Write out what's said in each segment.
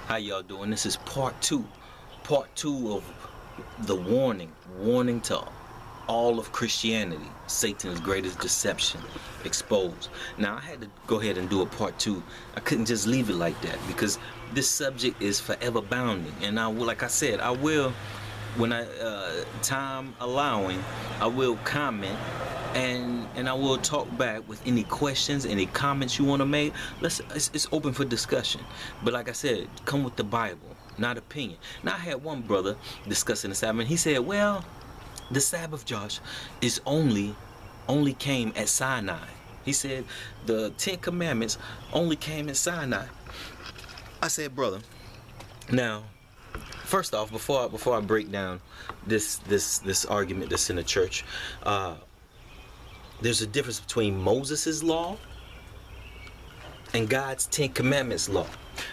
How y'all doing? This is part two. Part two of the warning. Warning to all of Christianity. Satan's greatest deception exposed. Now I had to go ahead and do a part two. I couldn't just leave it like that because this subject is forever bounding. And I will, like I said, I will, when time allowing, I will comment and I will talk back with any questions, any comments you want to make. It's open for discussion. But like I said, come with the Bible, not opinion. Now I had one brother discussing the Sabbath, and he said, well, the Sabbath, Josh, is only came at Sinai. He said the 10 Commandments only came at Sinai. I said, brother, now first off, before I break down this argument that's in the church, there's a difference between Moses' law and God's 10 Commandments law.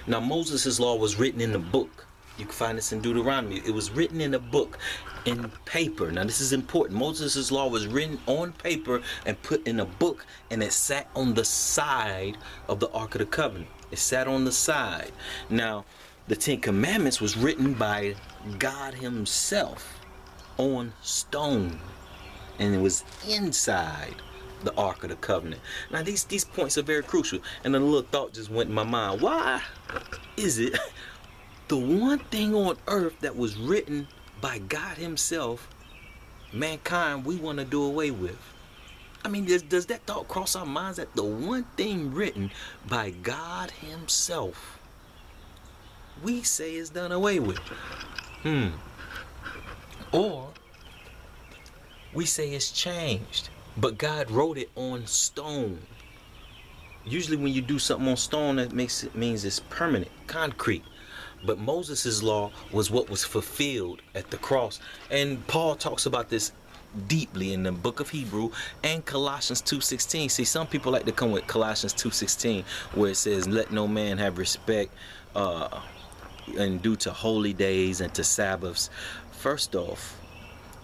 Now, Moses' law was written in a book. You can find this in Deuteronomy. It was written in a book, in paper. Now, this is important. Moses' law was written on paper and put in a book, and it sat on the side of the Ark of the Covenant. It sat on the side. Now, the 10 Commandments was written by God himself on stone, and it was inside the Ark of the Covenant. Now these points are very crucial, and a little thought just went in my mind. Why is it the one thing on earth that was written by God himself, mankind, we want to do away with? I mean, does that thought cross our minds that the one thing written by God himself we say is done away with? Or we say it's changed, but God wrote it on stone. Usually when you do something on stone, that means it's permanent, concrete. But Moses' law was what was fulfilled at the cross. And Paul talks about this deeply in the book of Hebrew and Colossians 2:16. See, some people like to come with Colossians 2:16, where it says, let no man have respect and due to holy days and to Sabbaths. First off,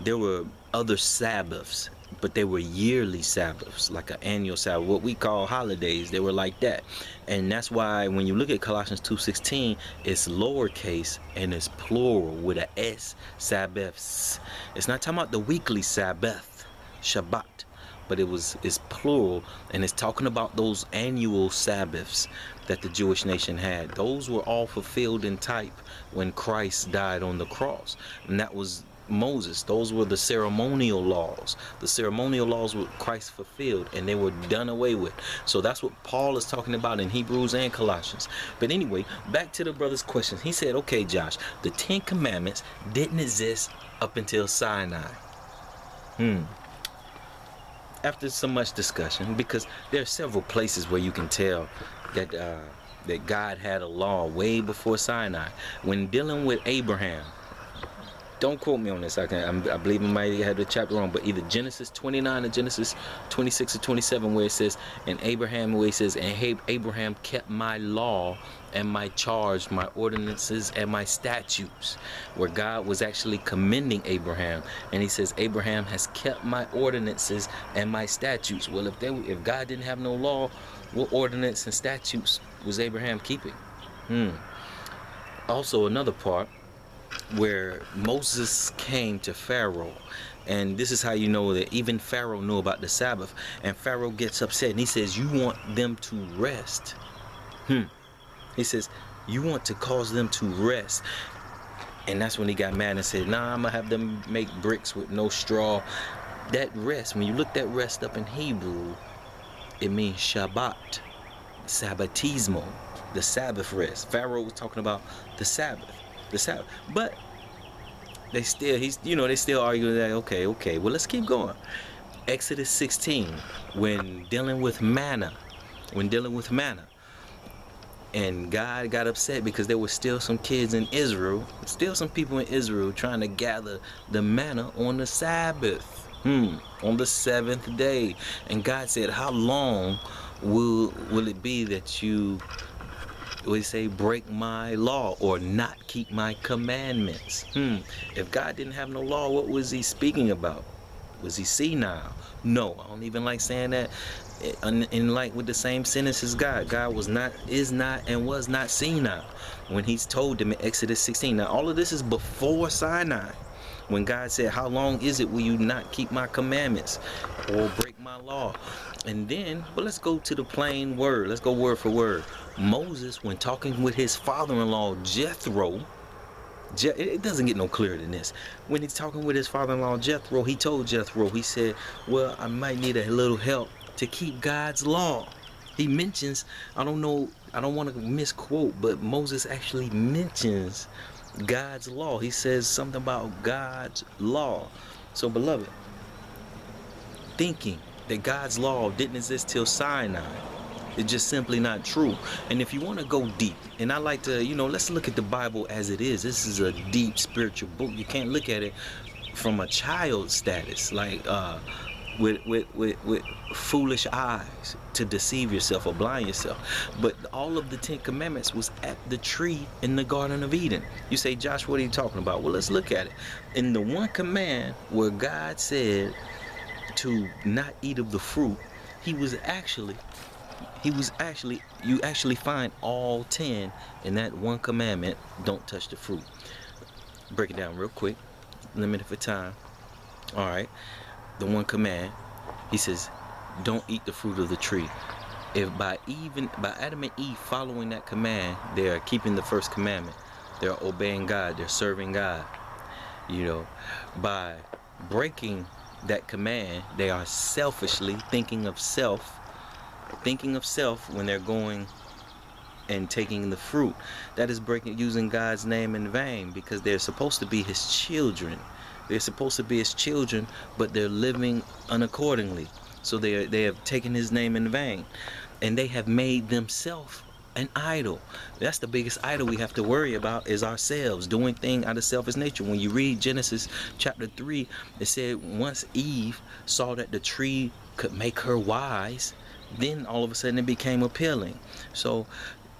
there were other Sabbaths, but they were yearly Sabbaths, like an annual Sabbath, what we call holidays. They were like that. And that's why when you look at Colossians 2:16, it's lowercase and it's plural with a S, Sabbaths. It's not talking about the weekly Sabbath, Shabbat, but it's plural, and it's talking about those annual Sabbaths that the Jewish nation had. Those were all fulfilled in type when Christ died on the cross. And that was Moses. Those were the ceremonial laws. The ceremonial laws were Christ fulfilled, and they were done away with. So that's what Paul is talking about in Hebrews and Colossians. But anyway, back to the brother's questions. He said, okay, Josh, the 10 Commandments didn't exist up until Sinai. After so much discussion, because there are several places where you can tell that that God had a law way before Sinai. When dealing with Abraham, don't quote me on this. I believe I might have the chapter wrong, but either Genesis 29 or Genesis 26 or 27, where it says, and Abraham, where it says, and Abraham kept my law and my charge, my ordinances and my statutes, where God was actually commending Abraham, and he says, Abraham has kept my ordinances and my statutes. Well, if God didn't have no law, what ordinance and statutes was Abraham keeping? Also, another part where Moses came to Pharaoh, and this is how you know that even Pharaoh knew about the Sabbath, and Pharaoh gets upset and he says, you want them to rest. He says, you want to cause them to rest. And that's when he got mad and said, nah, I'm gonna have them make bricks with no straw. That rest, when you look that rest up in Hebrew, it means Shabbat, Sabbatismo, the Sabbath rest. Pharaoh was talking about the Sabbath. But they still argue that okay, well, let's keep going. Exodus 16, when dealing with manna, and God got upset because there were still some kids in Israel, still some people in Israel trying to gather the manna on the Sabbath, on the seventh day. And God said, how long will it be that you break my law or not keep my commandments? If God didn't have no law, what was he speaking about? Was he senile? No, I don't even like saying that. In like with the same sentence as God. God was not, is not, and was not senile when he's told them in Exodus 16. Now all of this is before Sinai. When God said, how long is it will you not keep my commandments or break my law? And then, but let's go to the plain word. Let's go word for word. Moses, when talking with his father-in-law Jethro, it doesn't get no clearer than this. When he's talking with his father-in-law Jethro, he told Jethro, he said, well, I might need a little help to keep God's law. He mentions, I don't know, I don't want to misquote, but Moses actually mentions God's law. He says something about God's law. So, beloved, thinking that God's law didn't exist till Sinai, it's just simply not true. And if you want to go deep, and I like to, let's look at the Bible as it is. This is a deep spiritual book. You can't look at it from a child status, like with foolish eyes to deceive yourself or blind yourself. But all of the 10 commandments was at the tree in the Garden of Eden. You say, Josh, what are you talking about? Well, let's look at it. In the one command where God said to not eat of the fruit, you actually find all 10 in that one commandment, don't touch the fruit. Break it down real quick, limited for time. All right, the one command, he says, don't eat the fruit of the tree. If by Adam and Eve following that command, they are keeping the first commandment, they're obeying God, they're serving God. By breaking that command, they are selfishly thinking of self when they're going and taking the fruit. That is using God's name in vain, because they're supposed to be his children. They're supposed to be his children, but they're living unaccordingly. So they have taken his name in vain, and they have made themselves an idol. That's the biggest idol we have to worry about, is ourselves, doing things out of selfish nature. When you read Genesis chapter 3, it said once Eve saw that the tree could make her wise, then all of a sudden it became appealing. So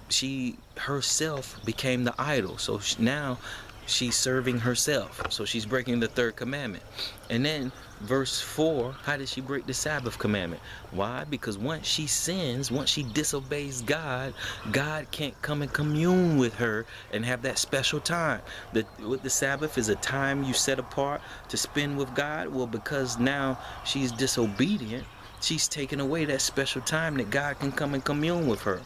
she herself became the idol. So now she's serving herself. So she's breaking the third commandment. And then verse 4, how did she break the Sabbath commandment? Why? Because once she sins, once she disobeys God, God can't come and commune with her and have that special time. With the Sabbath is a time you set apart to spend with God. Well, because now she's disobedient, she's taken away that special time that God can come and commune with her.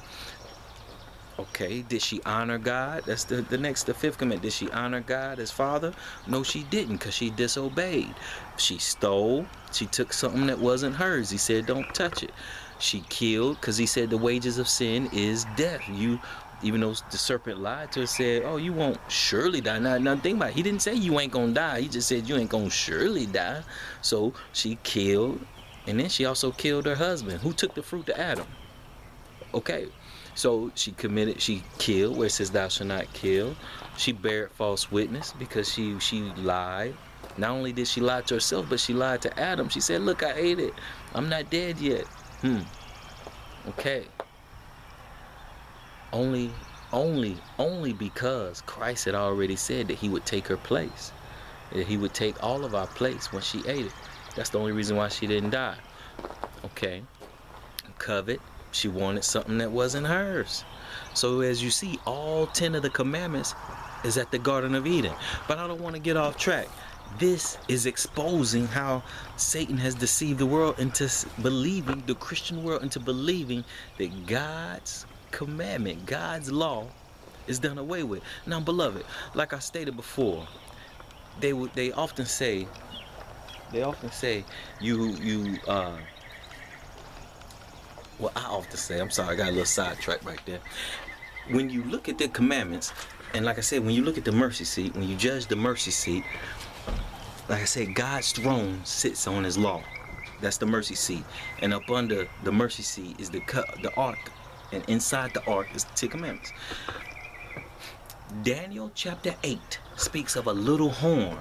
Okay, did she honor God? That's the fifth commandment. Did she honor God as Father? No, she didn't, because she disobeyed. She stole. She took something that wasn't hers. He said, don't touch it. She killed, because he said the wages of sin is death. Even though the serpent lied to her, said, oh, you won't surely die. Now think about it. He didn't say you ain't gonna die. He just said you ain't gonna surely die. So she killed, and then she also killed her husband, who took the fruit to Adam. Okay. So she killed, where it says thou shalt not kill. She bared false witness, because she lied. Not only did she lie to herself, but she lied to Adam. She said, look, I ate it. I'm not dead yet. Okay. Only because Christ had already said that he would take her place. That he would take all of our place when she ate it. That's the only reason why she didn't die. Okay. Covet. She wanted something that wasn't hers. So as you see, all 10 of the commandments is at the Garden of Eden. But I don't want to get off track. This is exposing how Satan has deceived the world into believing, the Christian world into believing that God's commandment, God's law is done away with. Now, beloved, like I stated before, they often say well, I often say, I'm sorry, I got a little sidetrack right there. When you look at the commandments, and like I said, when you look at the mercy seat, when you judge the mercy seat, like I said, God's throne sits on his law. That's the mercy seat. And up under the mercy seat is the ark. And inside the ark is the 10 commandments. Daniel chapter 8 speaks of a little horn.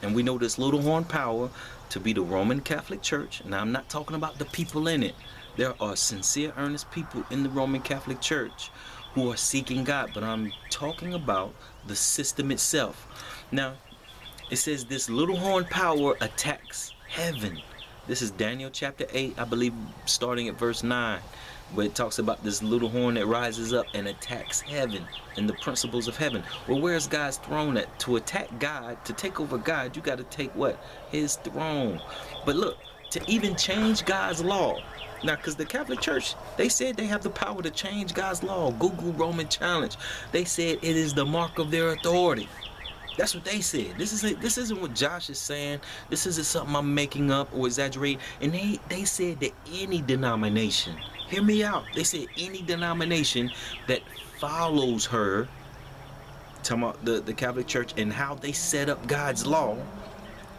And we know this little horn power to be the Roman Catholic Church. Now, I'm not talking about the people in it. There are sincere, earnest people in the Roman Catholic Church who are seeking God, but I'm talking about the system itself. Now, it says this little horn power attacks heaven. This is Daniel chapter 8, I believe, starting at verse 9, where it talks about this little horn that rises up and attacks heaven and the principles of heaven. Well, where's God's throne at? To attack God, to take over God, you got to take what? His throne. But look, to even change God's law. Now, because the Catholic Church, they said they have the power to change God's law. Google Roman Challenge. They said it is the mark of their authority. That's what they said. This isn't what Josh is saying. This isn't something I'm making up or exaggerating. And they said that any denomination, hear me out, they said any denomination that follows her, talking about the Catholic Church and how they set up God's law,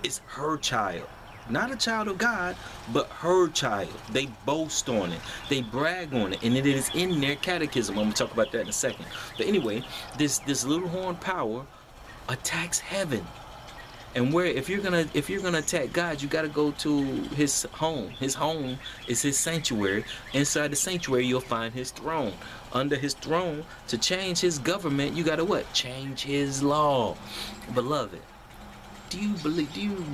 is her child. Not a child of God, but her child. They boast on it. They brag on it. And it is in their catechism. I'm going to talk about that in a second. But anyway, this little horn power attacks heaven. And where if you're gonna attack God, you gotta go to his home. His home is his sanctuary. Inside the sanctuary you'll find his throne. Under his throne, to change his government, you gotta what? Change his law. Beloved, do you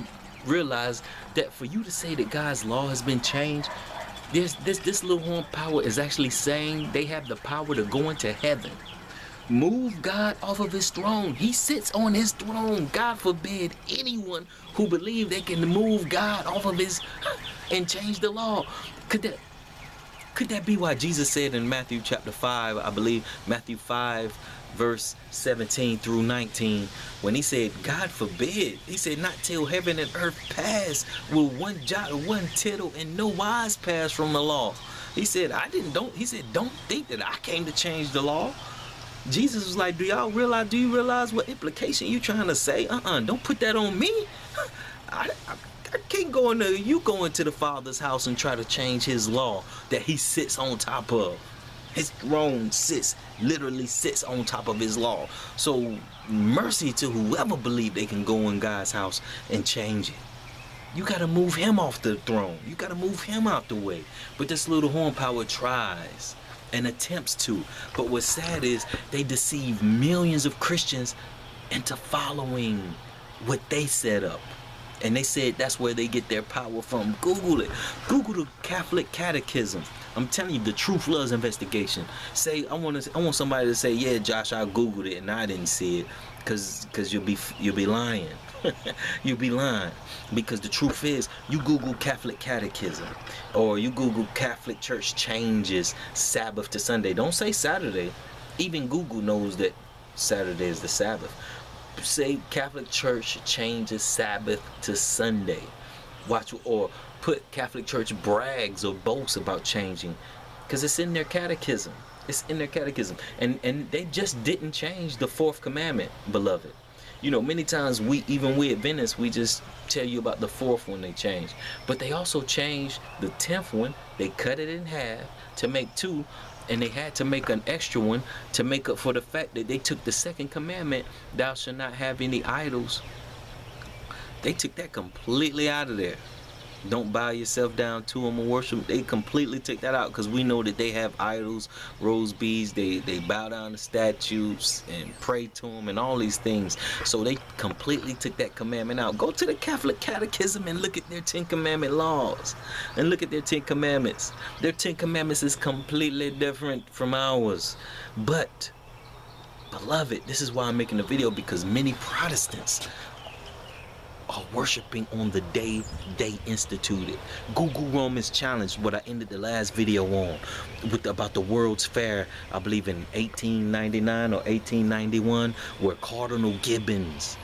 realize that for you to say that God's law has been changed, this little horn power is actually saying they have the power to go into heaven. Move God off of his throne. He sits on his throne. God forbid anyone who believes they can move God off of his and change the law. Could that be why Jesus said in Matthew chapter 5, I believe Matthew 5 verse 17 through 19, when he said, God forbid, he said, not till heaven and earth pass will one jot or one tittle in no wise pass from the law. He said, don't think that I came to change the law. Jesus was like, do you realize what implication you trying to say? Don't put that on me. I can't go into the Father's house and try to change his law that he sits on top of. His throne literally sits on top of his law. So mercy to whoever believe they can go in God's house and change it. You got to move him off the throne. You got to move him out the way. But this little horn power tries and attempts to. But what's sad is they deceive millions of Christians into following what they set up. And they said that's where they get their power from. Google it. Google the Catholic Catechism. I'm telling you, the truth loves investigation. Say, I want somebody to say, yeah, Josh, I Googled it and I didn't see it, because you'll be lying. You'll be lying. Because the truth is, you Google Catholic Catechism, or you Google Catholic Church changes Sabbath to Sunday. Don't say Saturday. Even Google knows that Saturday is the Sabbath. Say Catholic Church changes Sabbath to Sunday. Watch, or put Catholic Church brags or boasts about changing, because it's in their catechism. It's in their catechism. And they just didn't change the fourth commandment, beloved. You know, many times we Adventists, we just tell you about the fourth one they changed. But they also changed the 10th one. They cut it in half to make 2. And they had to make an extra one to make up for the fact that they took the second commandment, thou shalt not have any idols. They took that completely out of there. Don't bow yourself down to them or worship. They completely took that out, because we know that they have idols, rose beads. They bow down to statues and pray to them and all these things. So they completely took that commandment out. Go to the Catholic Catechism and look at their 10 commandment laws. And look at their 10 commandments. Their 10 commandments is completely different from ours. But, beloved, this is why I'm making the video, because many Protestants are worshiping on the day they instituted. Google Romans Challenge, what I ended the last video on, about the World's Fair, I believe in 1899 or 1891, where Cardinal Gibbons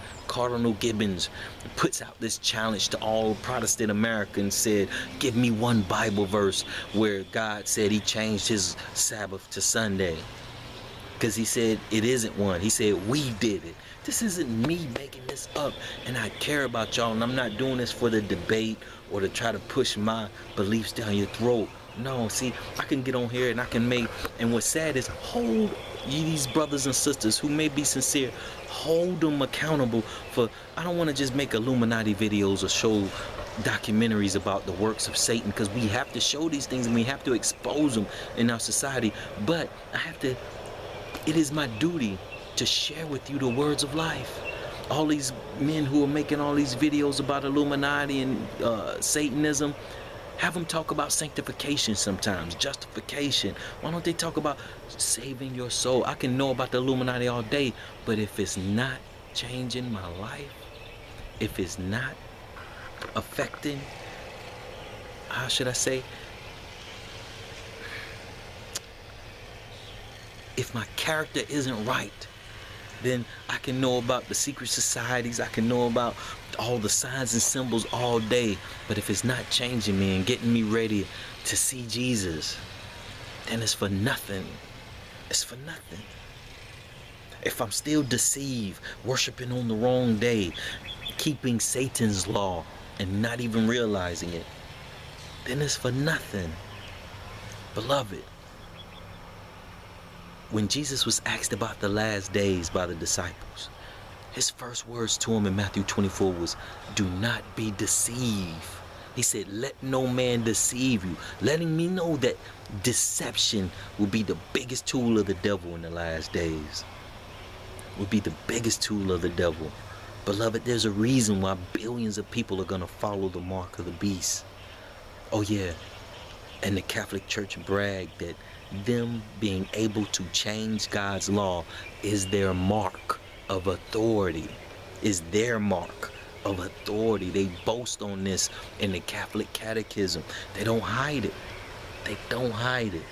puts out this challenge to all Protestant Americans, said, give me one Bible verse where God said he changed his Sabbath to Sunday. Because he said it isn't one. He said we did it. This isn't me making this up, and I care about y'all, and I'm not doing this for the debate or to try to push my beliefs down your throat. No, see, I can get on here and I can make, and what's sad is, hold these brothers and sisters who may be sincere, hold them accountable for, I don't want to just make Illuminati videos or show documentaries about the works of Satan, because we have to show these things and we have to expose them in our society, but it is my duty to share with you the words of life. All these men who are making all these videos about Illuminati and Satanism, have them talk about sanctification sometimes, justification. Why don't they talk about saving your soul? I can know about the Illuminati all day, but if it's not changing my life, if it's not affecting, how should I say, if my character isn't right, then I can know about the secret societies, I can know about all the signs and symbols all day, but if it's not changing me and getting me ready to see Jesus, then it's for nothing. It's for nothing. If I'm still deceived, worshiping on the wrong day, keeping Satan's law and not even realizing it, then it's for nothing. Beloved, when Jesus was asked about the last days by the disciples, his first words to him in Matthew 24 was, do not be deceived. He said, let no man deceive you, letting me know that deception will be the biggest tool of the devil in the last days. Will be the biggest tool of the devil. Beloved, there's a reason why billions of people are going to follow the mark of the beast. Oh yeah, and the Catholic Church bragged that them being able to change God's law is their mark of authority, is their mark of authority. They boast on this in the Catholic Catechism. They don't hide it. They don't hide it.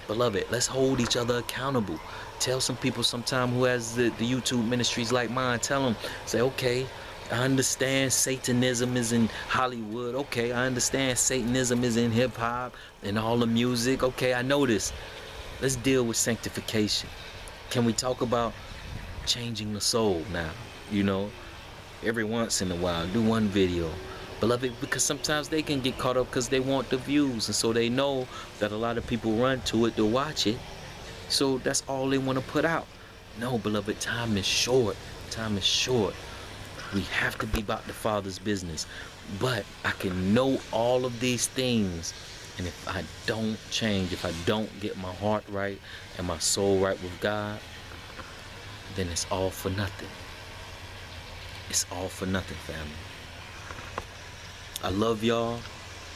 Beloved, let's hold each other accountable. Tell some people sometime who has the YouTube ministries like mine, tell them, say, okay, I understand Satanism is in Hollywood. Okay, I understand Satanism is in hip-hop and all the music. Okay, I know this. Let's deal with sanctification. Can we talk about changing the soul now? You know, every once in a while, do one video. Beloved, because sometimes they can get caught up because they want the views. And so they know that a lot of people run to it to watch it. So that's all they want to put out. No, beloved, time is short. Time is short. We have to be about the Father's business. But I can know all of these things, and if I don't change, if I don't get my heart right and my soul right with God, then it's all for nothing. It's all for nothing, family. I love y'all.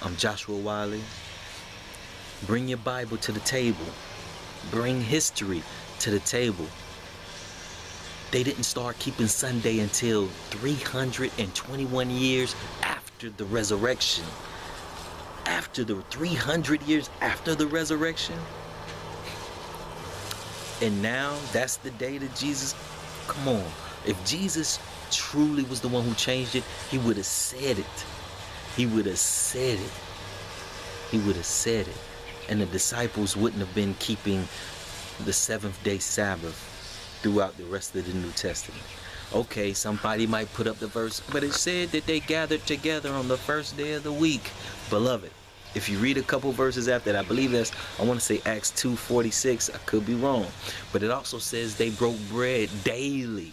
I'm Joshua Wiley. Bring your Bible to the table. Bring history to the table. They didn't start keeping Sunday until 321 years after the resurrection. After the 300 years after the resurrection. And now that's the day that Jesus, come on. If Jesus truly was the one who changed it, he would have said it. He would have said it. He would have said it. And the disciples wouldn't have been keeping the seventh-day Sabbath throughout the rest of the New Testament. Okay, somebody might put up the verse, but it said that they gathered together on the first day of the week. Beloved, if you read a couple verses after that, I believe that's, I want to say Acts 2:46. I could be wrong. But it also says they broke bread daily.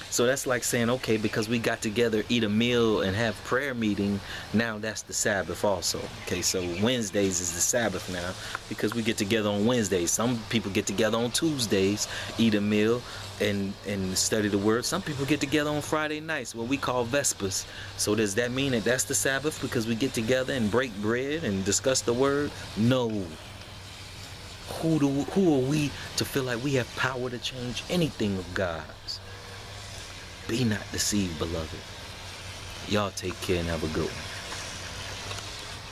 So that's like saying, okay, because we got together, eat a meal, and have prayer meeting, now that's the Sabbath also. Okay, so Wednesdays is the Sabbath now because we get together on Wednesdays. Some people get together on Tuesdays, eat a meal, and study the Word. Some people get together on Friday nights, what we call Vespers. So does that mean that that's the Sabbath because we get together and break bread and discuss the Word? No. Who are we to feel like we have power to change anything of God's? Be not deceived, beloved. Y'all take care and have a good one.